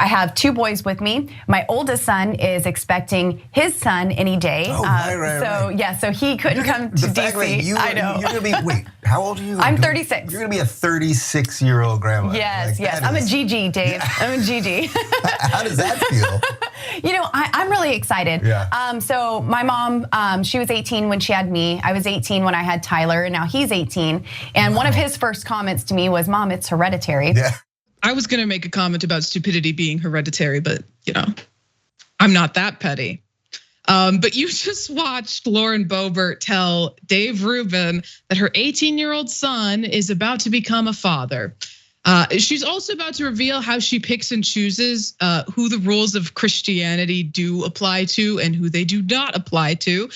I have 2 boys with me. My oldest son is expecting his son any day. So he couldn't come to DC. I know. You're gonna be, wait, how old are you? I'm 36. You're gonna be a 36-year-old grandma. Yes, I'm a GG, Dave. Yeah. I'm a GG. How does that feel? I'm really excited. Yeah. So my mom, she was 18 when she had me. I was 18 when I had Tyler, and now he's 18. And one of his first comments to me was, "Mom, it's hereditary." Yeah. I was gonna make a comment about stupidity being hereditary, but I'm not that petty. But you just watched Lauren Boebert tell Dave Rubin that her 18-year-old son is about to become a father. She's also about to reveal how she picks and chooses who the rules of Christianity do apply to and who they do not apply to.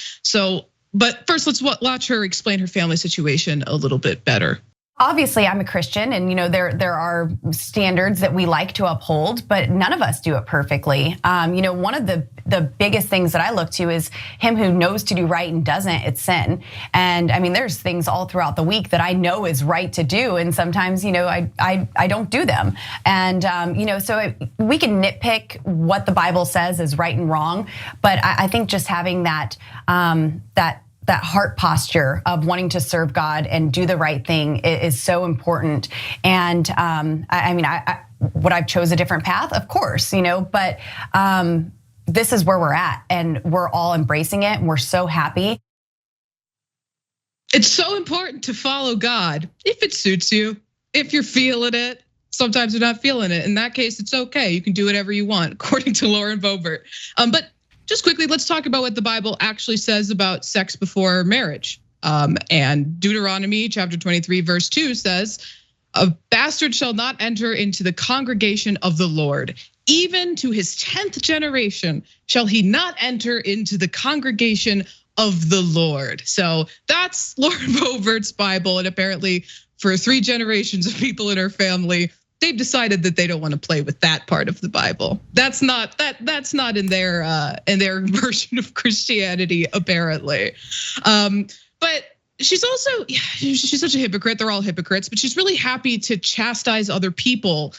But first, let's watch her explain her family situation a little bit better. Obviously, I'm a Christian, and there are standards that we like to uphold, but none of us do it perfectly. One of the biggest things that I look to is him who knows to do right and doesn't, it's sin. And I mean, there's things all throughout the week that I know is right to do, and sometimes I don't do them. And so we can nitpick what the Bible says is right and wrong, but I think just having that heart posture of wanting to serve God and do the right thing is so important. And would I chose a different path? Of course, but this is where we're at, and we're all embracing it, and we're so happy. It's so important to follow God if it suits you, if you're feeling it. Sometimes you're not feeling it. In that case, it's okay. You can do whatever you want, according to Lauren Boebert. But just quickly, let's talk about what the Bible actually says about sex before marriage. And Deuteronomy chapter 23, verse 2 says, "A bastard shall not enter into the congregation of the Lord. Even to his 10th generation shall he not enter into the congregation of the Lord." So that's Lauren Boebert's Bible, and apparently for 3 generations of people in her family, they've decided that they don't want to play with that part of the Bible. That's not in their version of Christianity, apparently. But she's such a hypocrite. They're all hypocrites, but she's really happy to chastise other people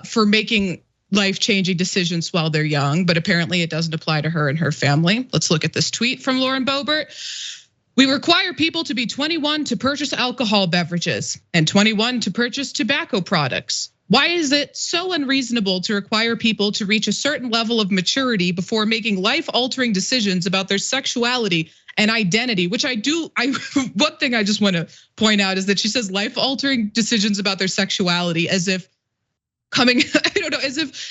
for making life-changing decisions while they're young. But apparently, it doesn't apply to her and her family. Let's look at this tweet from Lauren Boebert. "We require people to be 21 to purchase alcohol beverages and 21 to purchase tobacco products. Why is it so unreasonable to require people to reach a certain level of maturity before making life-altering decisions about their sexuality and identity?" Which one thing I just want to point out is that she says life-altering decisions about their sexuality as if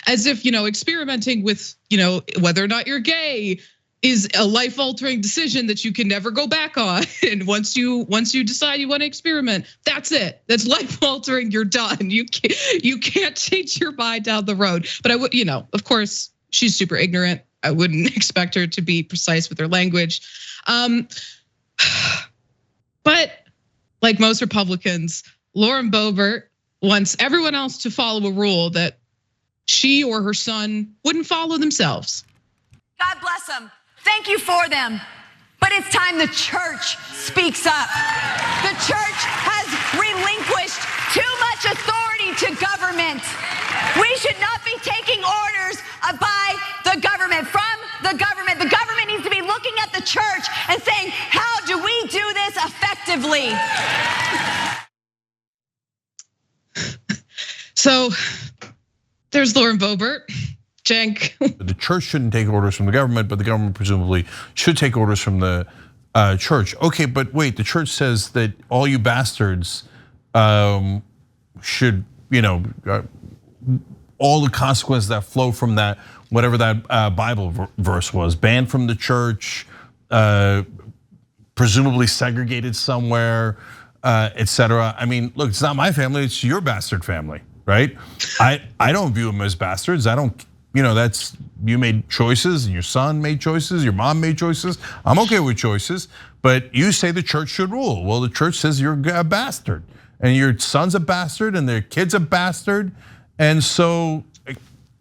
as if experimenting with whether or not you're gay is a life-altering decision that you can never go back on. And once you decide you want to experiment, that's it. That's life-altering. You're done. You can't change your mind down the road. But I would, of course, she's super ignorant. I wouldn't expect her to be precise with her language. But like most Republicans, Lauren Boebert wants everyone else to follow a rule that she or her son wouldn't follow themselves. God bless them. Thank you for them. But it's time the church speaks up. The church has relinquished too much authority to government. We should not be taking orders by the government, from the government. The government needs to be looking at the church and saying, how do we do this effectively? So there's Lauren Boebert. Cenk. The church shouldn't take orders from the government, but the government presumably should take orders from the church. Okay, but wait, the church says that all you bastards should, all the consequences that flow from that, whatever that Bible verse was, banned from the church, presumably segregated somewhere, etc. I mean, look, it's not my family; it's your bastard family, right? I don't view them as bastards. I don't. That's, you made choices and your son made choices, your mom made choices. I'm okay with choices, but you say the church should rule. Well, the church says you're a bastard and your son's a bastard and their kid's a bastard. And so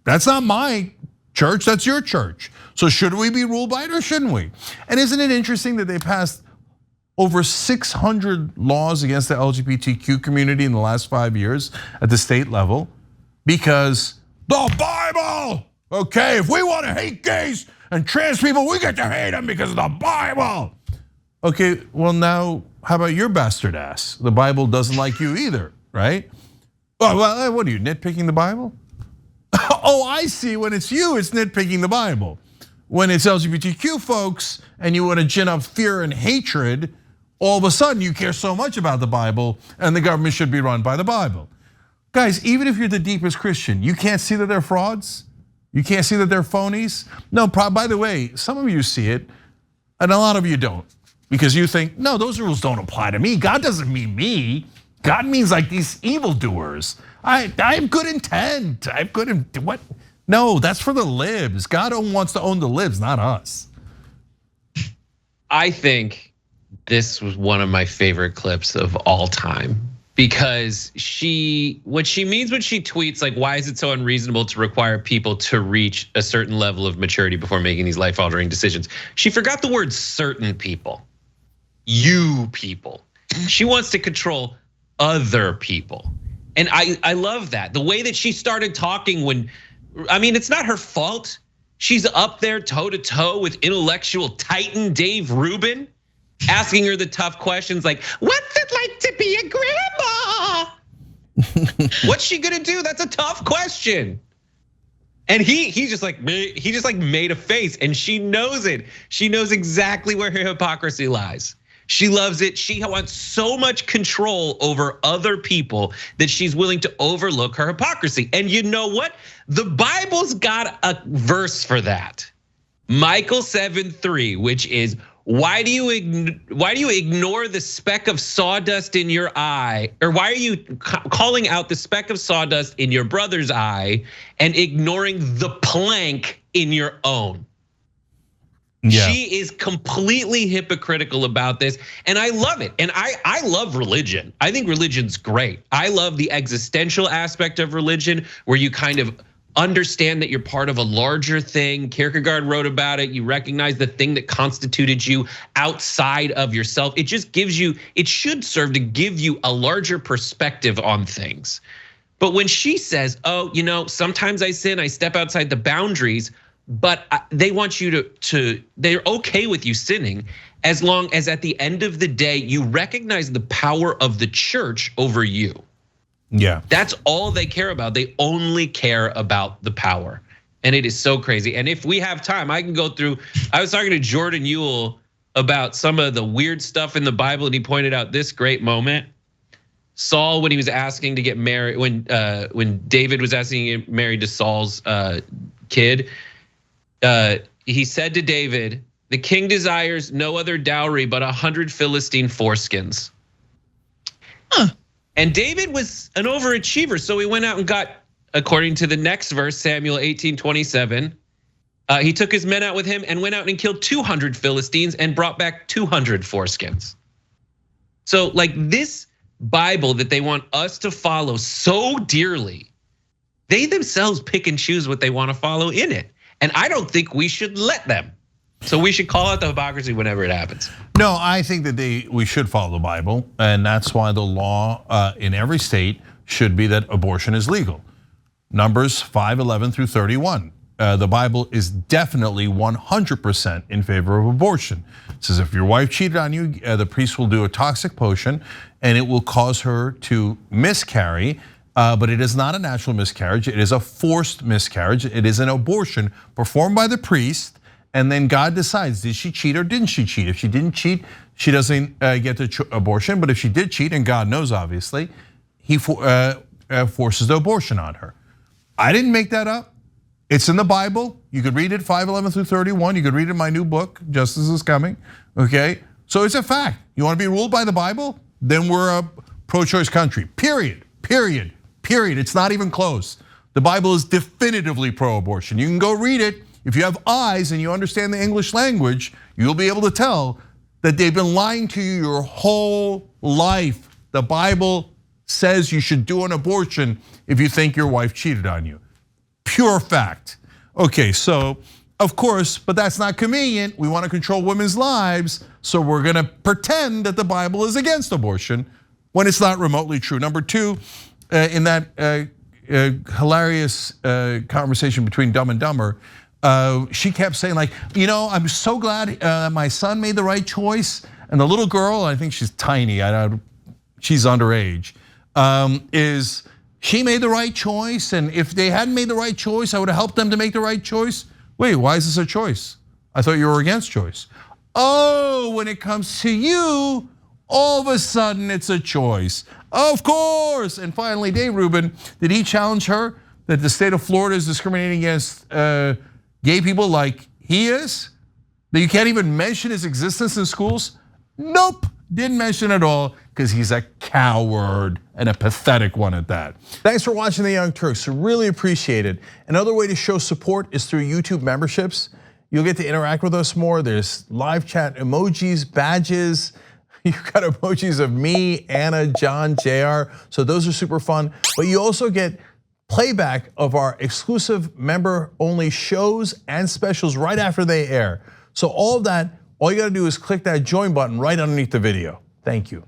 that's not my church, that's your church. So should we be ruled by it or shouldn't we? And isn't it interesting that they passed over 600 laws against the LGBTQ community in the last 5 years at the state level? Because the Bible. Okay, if we want to hate gays and trans people, we get to hate them because of the Bible. Okay, well now, how about your bastard ass? The Bible doesn't like you either, right? Well, what are you, nitpicking the Bible? Oh, I see, when it's you, it's nitpicking the Bible. When it's LGBTQ folks and you want to gin up fear and hatred, all of a sudden you care so much about the Bible and the government should be run by the Bible. Guys, even if you're the deepest Christian, you can't see that they're frauds? You can't see that they're phonies? No, by the way, some of you see it and a lot of you don't. Because you think, no, those rules don't apply to me. God doesn't mean me. God means like these evildoers. I have good intent. I have good, what? No, that's for the libs. God wants to own the libs, not us. I think this was one of my favorite clips of all time because what she means when she tweets, like, why is it so unreasonable to require people to reach a certain level of maturity before making these life-altering decisions? She forgot the word certain people. You people. She wants to control other people. And I love that. The way that she started talking when, I mean, it's not her fault. She's up there toe to toe with intellectual titan Dave Rubin, asking her the tough questions like, what's it like to be a grandma? What's she gonna do? That's a tough question. And he just like made a face and she knows it. She knows exactly where her hypocrisy lies. She loves it. She wants so much control over other people that she's willing to overlook her hypocrisy. And you know what? The Bible's got a verse for that. Micah 7:3, which is, why do you ignore the speck of sawdust in your eye? Or why are you calling out the speck of sawdust in your brother's eye and ignoring the plank in your own? Yeah. She is completely hypocritical about this, and I love it. And I love religion. I think religion's great. I love the existential aspect of religion where you kind of understand that you're part of a larger thing. Kierkegaard wrote about it. You recognize the thing that constituted you outside of yourself. It just gives you, it should serve to give you a larger perspective on things. But when she says, oh, sometimes I sin, I step outside the boundaries, but they want you to, they're okay with you sinning as long as at the end of the day, you recognize the power of the church over you. Yeah. That's all they care about. They only care about the power. And it is so crazy. And if we have time, I can go through, I was talking to Jordan Ewell about some of the weird stuff in the Bible, and he pointed out this great moment. Saul, when he was asking to get married, when David was asking to get married to Saul's kid, he said to David, the king desires no other dowry but 100 Philistine foreskins. And David was an overachiever, so he went out and got, according to the next verse, Samuel 18:27, he took his men out with him and went out and killed 200 Philistines and brought back 200 foreskins. So like this Bible that they want us to follow so dearly, they themselves pick and choose what they want to follow in it. And I don't think we should let them. So we should call out the hypocrisy whenever it happens. No, I think that we should follow the Bible, and that's why the law in every state should be that abortion is legal. Numbers 5:11 through 31. The Bible is definitely 100% in favor of abortion. It says if your wife cheated on you, the priest will do a toxic potion, and it will cause her to miscarry. But it is not a natural miscarriage. It is a forced miscarriage. It is an abortion performed by the priest, and then God decides, did she cheat or didn't she cheat? If she didn't cheat, she doesn't get the abortion. But if she did cheat, and God knows obviously, he forces the abortion on her. I didn't make that up. It's in the Bible. You could read it 5:11 through 31. You could read it in my new book, Justice is Coming, okay? So it's a fact. You wanna be ruled by the Bible? Then we're a pro-choice country, period. It's not even close. The Bible is definitively pro-abortion. You can go read it. If you have eyes and you understand the English language, you'll be able to tell that they've been lying to you your whole life. The Bible says you should do an abortion if you think your wife cheated on you. Pure fact. Okay, so of course, but that's not convenient. We want to control women's lives, so we're gonna pretend that the Bible is against abortion when it's not remotely true. Number two, in that hilarious conversation between Dumb and Dumber. She kept saying like, I'm so glad my son made the right choice. And the little girl, I think she's tiny, she's underage, is she made the right choice? And if they hadn't made the right choice, I would have helped them to make the right choice. Wait, why is this a choice? I thought you were against choice. Oh, when it comes to you, all of a sudden it's a choice. Of course. And finally, Dave Rubin, did he challenge her that the state of Florida is discriminating against gay people like he is? That you can't even mention his existence in schools? Nope, didn't mention it at all, because he's a coward and a pathetic one at that. Thanks for watching The Young Turks, really appreciate it. Another way to show support is through YouTube memberships. You'll get to interact with us more. There's live chat emojis, badges. You've got emojis of me, Anna, John, JR, so those are super fun. But you also get playback of our exclusive member-only shows and specials right after they air. So all of that, all you gotta do is click that join button right underneath the video. Thank you.